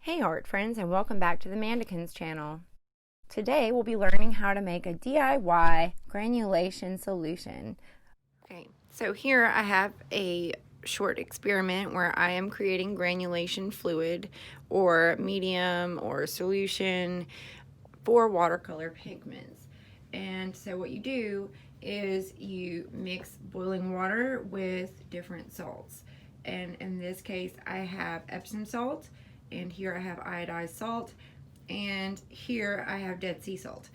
Hey art friends, and welcome back to the Mandakyns channel. Today we'll be learning how to make a DIY granulation solution. Okay, so here I have a short experiment where I am creating granulation fluid or medium or solution for watercolor pigments. And so what you do is you mix boiling water with different salts. And in this case I have epsom salt, and here I have iodized salt, and here I have Dead Sea salt.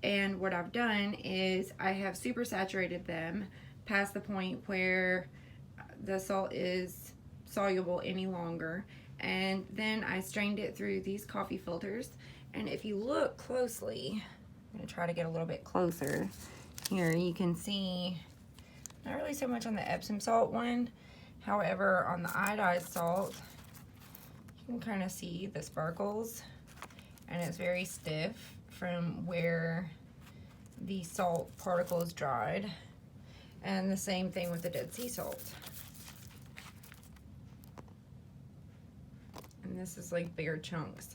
And what I've done is I have super saturated them past the point where the salt is soluble any longer, and then I strained it through these coffee filters. And if you look closely, I'm going to try to get a little bit closer here, you can see not really so much on the Epsom salt one, however on the iodized salt you can kind of see the sparkles, and it's very stiff from where the salt particles dried. And the same thing with the Dead Sea salt. And this is like bigger chunks.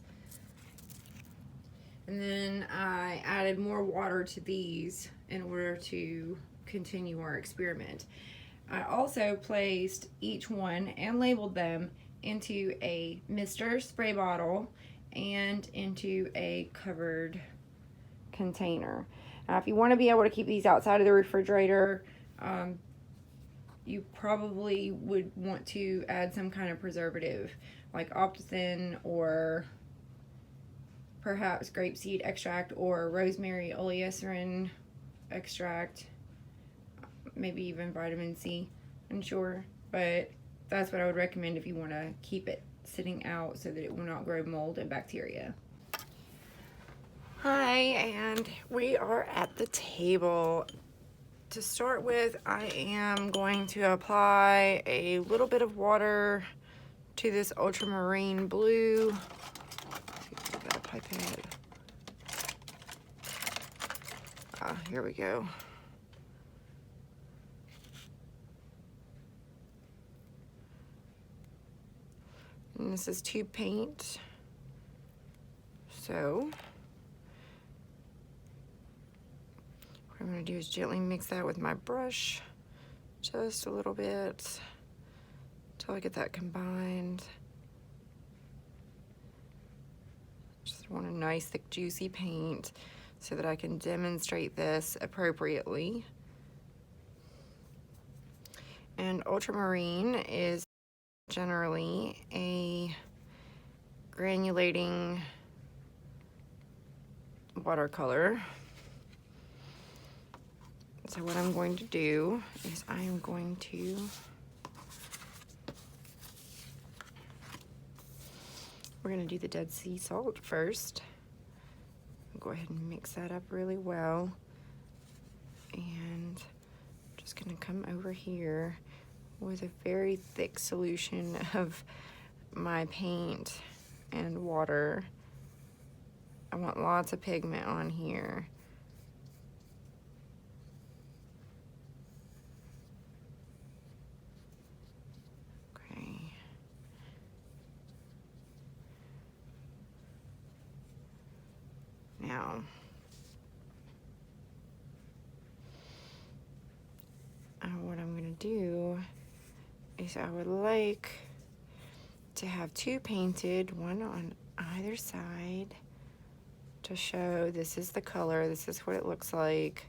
And then I added more water to these in order to continue our experiment. I also placed each one and labeled them into a mister spray bottle and into a covered container. Now, if you want to be able to keep these outside of the refrigerator, you probably would want to add some kind of preservative like optithin or perhaps grapeseed extract or rosemary oleocerin extract, maybe even vitamin C, I'm sure, but that's what I would recommend if you want to keep it sitting out so that it will not grow mold and bacteria. Hi, and we are at the table. To start with, I am going to apply a little bit of water to this ultramarine blue. Got a pipette. Here we go. And this is tube paint. So what I'm going to do is gently mix that with my brush just a little bit until I get that combined. Just want a nice thick juicy paint so that I can demonstrate this appropriately. And ultramarine is generally a granulating watercolor. So what I'm going to do is I am going to we're going to do the Dead Sea salt first. Go ahead and mix that up really well, and I'm just going to come over here with a very thick solution of my paint and water. I want lots of pigment on here. Okay. Now, what I'm going to do is I would like to have two painted, one on either side, to show this is the color, this is what it looks like.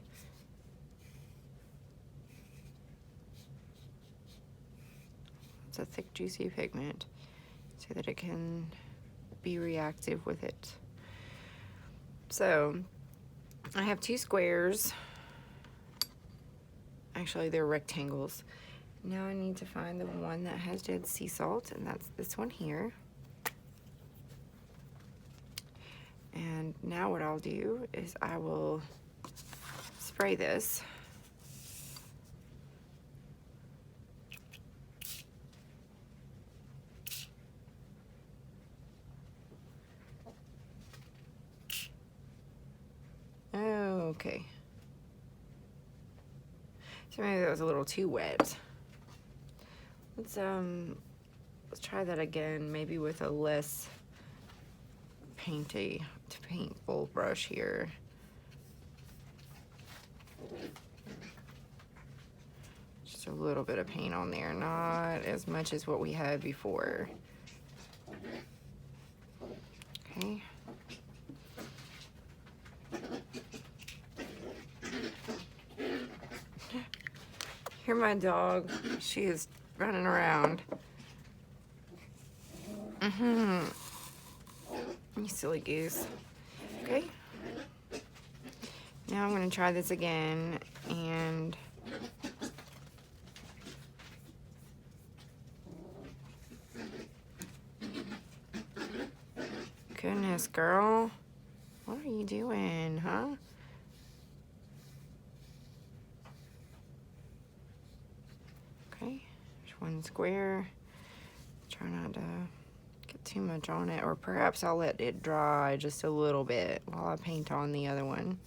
It's a thick juicy pigment so that it can be reactive with it. So I have two squares. Actually, they're rectangles. Now I need to find the one that has Dead Sea salt, and that's this one here. And now what I'll do is I will spray this. Okay. So maybe that was a little too wet. Let's try that again, maybe with a less paintball brush here. Just a little bit of paint on there, not as much as what we had before. Okay. Hear my dog. She is running around. You silly goose. Okay. Now I'm going to try this again, and goodness, girl. What are you doing, huh? Okay. There's one square. Try not to get too much on it, or perhaps I'll let it dry just a little bit while I paint on the other one.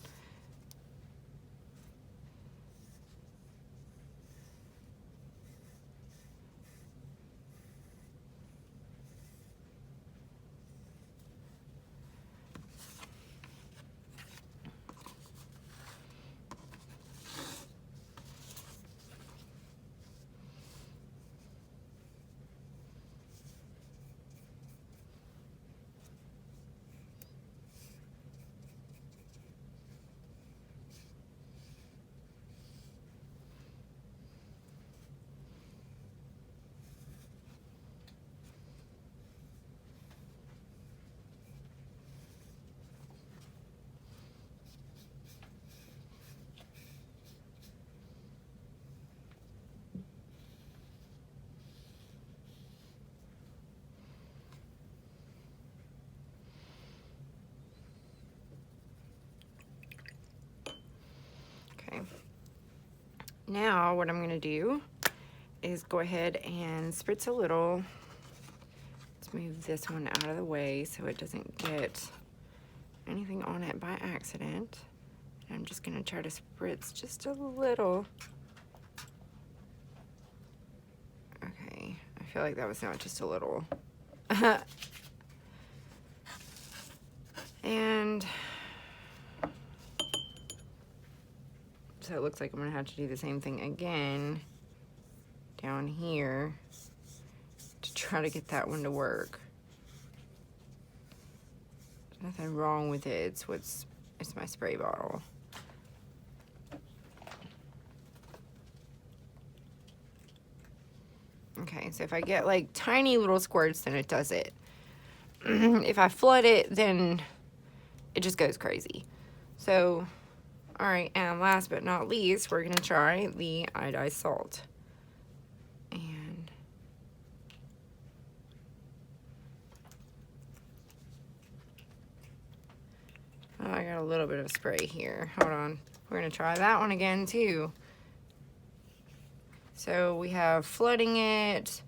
Okay. Now what I'm going to do is go ahead and spritz a little. Let's move this one out of the way so it doesn't get anything on it by accident. I'm just going to try to spritz just a little. Okay, I feel like that was not just a little. And so it looks like I'm going to have to do the same thing again down here to try to get that one to work. There's nothing wrong with it. It's my spray bottle. Okay, so if I get like tiny little squirts, then it does it. If I flood it, then it just goes crazy. So, all right, and last but not least, we're gonna try the iodized salt. And oh, I got a little bit of spray here. Hold on. We're gonna try that one again too. So we have flooding it,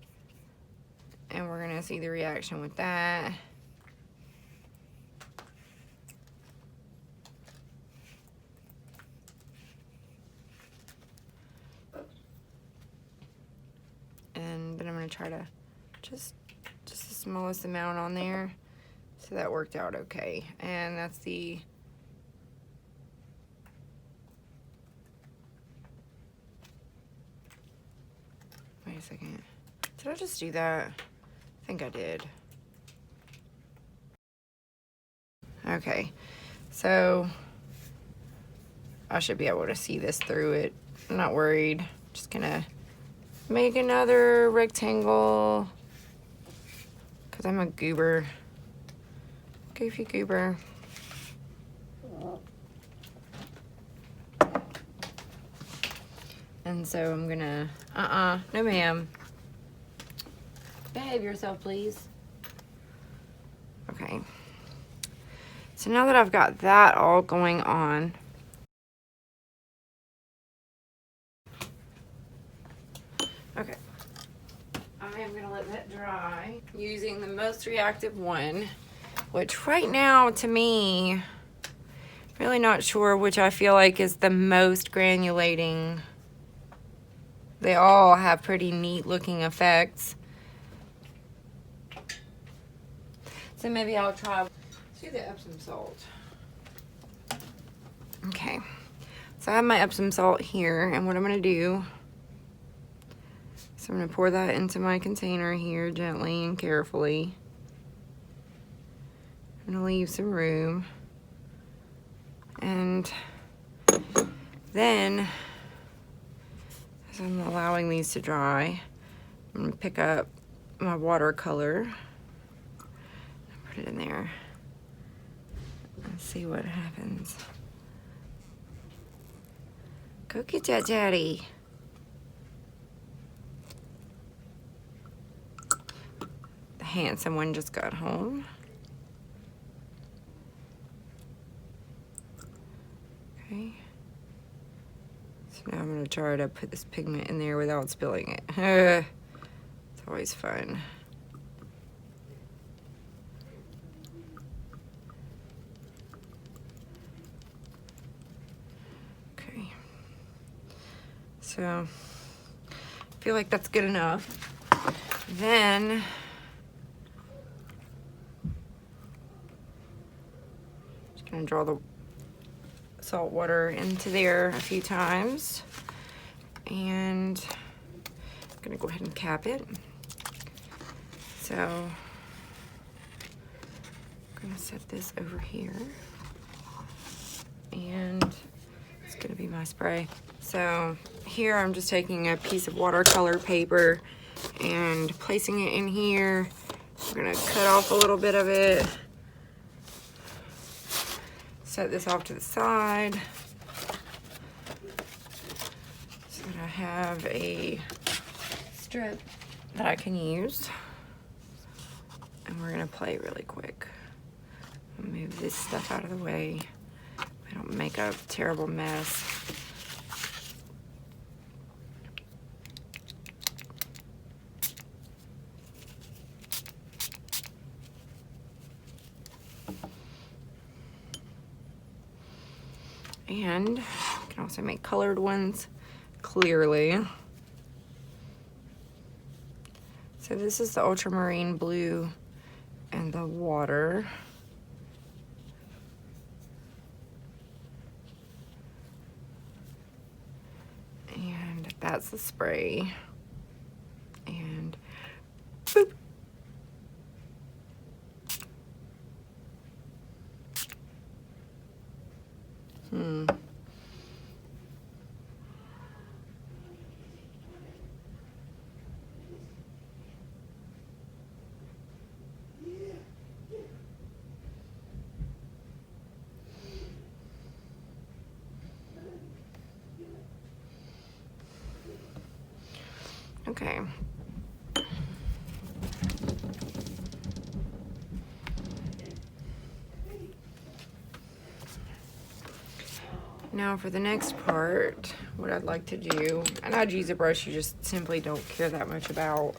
and we're gonna see the reaction with that. And then I'm gonna try to just the smallest amount on there. So that worked out okay. And that's the wait a second. Did I just do that? I think I did. Okay, so I should be able to see this through it. I'm not worried. Just gonna make another rectangle because I'm a goober. Goofy goober. And so I'm gonna, no ma'am. Behave yourself, please. Okay. So now that I've got that all going on, okay, I am gonna let that dry using the most reactive one, which right now to me, really not sure which I feel like is the most granulating. They all have pretty neat looking effects. So maybe I'll try. See the Epsom salt. Okay, so I have my Epsom salt here, and what I'm going to do is I'm going to pour that into my container here gently and carefully. I'm going to leave some room, and then as I'm allowing these to dry, I'm going to pick up my watercolor and put it in there and see what happens. Go get that, Daddy. The handsome one just got home. Okay. So now I'm going to try to put this pigment in there without spilling it. It's always fun. Okay. So, I feel like that's good enough. Then, just gonna draw the salt water into there a few times. And I'm gonna go ahead and cap it. So, I'm gonna set this over here. And it's gonna be my spray. So here I'm just taking a piece of watercolor paper and placing it in here. I'm gonna cut off a little bit of it. Set this off to the side so that I have a strip that I can use. And we're gonna play really quick. I'll move this stuff out of the way. I don't make a terrible mess. And you can also make colored ones, clearly. So this is the ultramarine blue and the water. And that's the spray. And boop. Okay. Now for the next part, what I'd like to do, and I'd use a brush you just simply don't care that much about.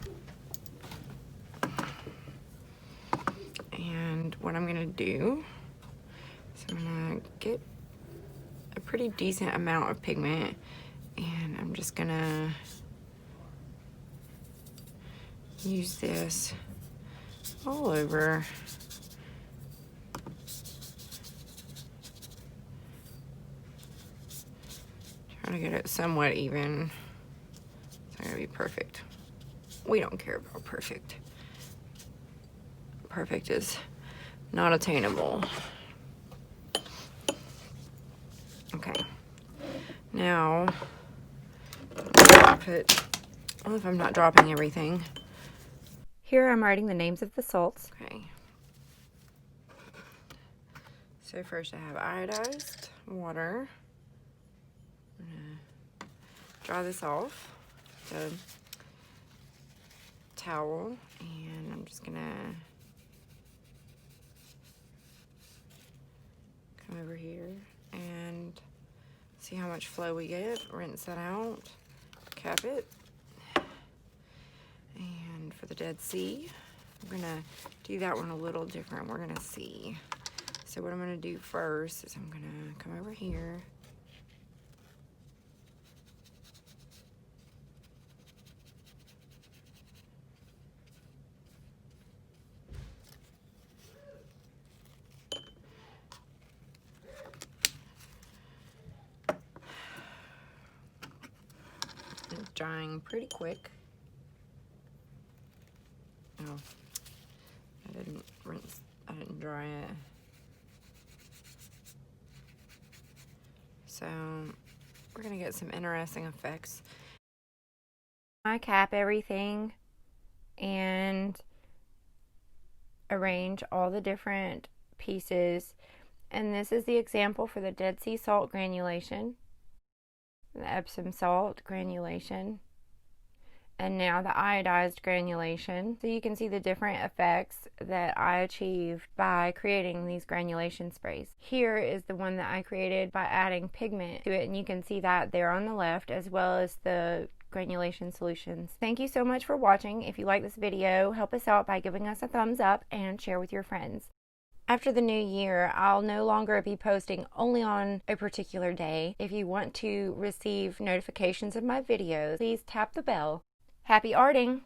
And what I'm gonna do is I'm gonna get a pretty decent amount of pigment, and I'm just gonna use this all over. Trying to get it somewhat even. It's not gonna be perfect. We don't care about perfect. Perfect is not attainable. Okay. Now, I don't know if I'm not dropping everything. Here I'm writing the names of the salts. Okay. So first I have iodized water. I'm gonna dry this off with a towel, and I'm just gonna come over here and see how much flow we get. Rinse that out, cap it. And for the Dead Sea, I'm gonna do that one a little different. We're gonna see. So what I'm gonna do first is I'm gonna come over here. drying pretty quick. Oh, I didn't dry it. So we're gonna get some interesting effects. I cap everything and arrange all the different pieces. And this is the example for the Dead Sea salt granulation, the Epsom salt granulation, and now the iodized granulation. So you can see the different effects that I achieved by creating these granulation sprays. Here is the one that I created by adding pigment to it, and you can see that there on the left, as well as the granulation solutions. Thank you so much for watching. If you like this video, help us out by giving us a thumbs up and share with your friends. After the new year, I'll no longer be posting only on a particular day. If you want to receive notifications of my videos, please tap the bell. Happy arting!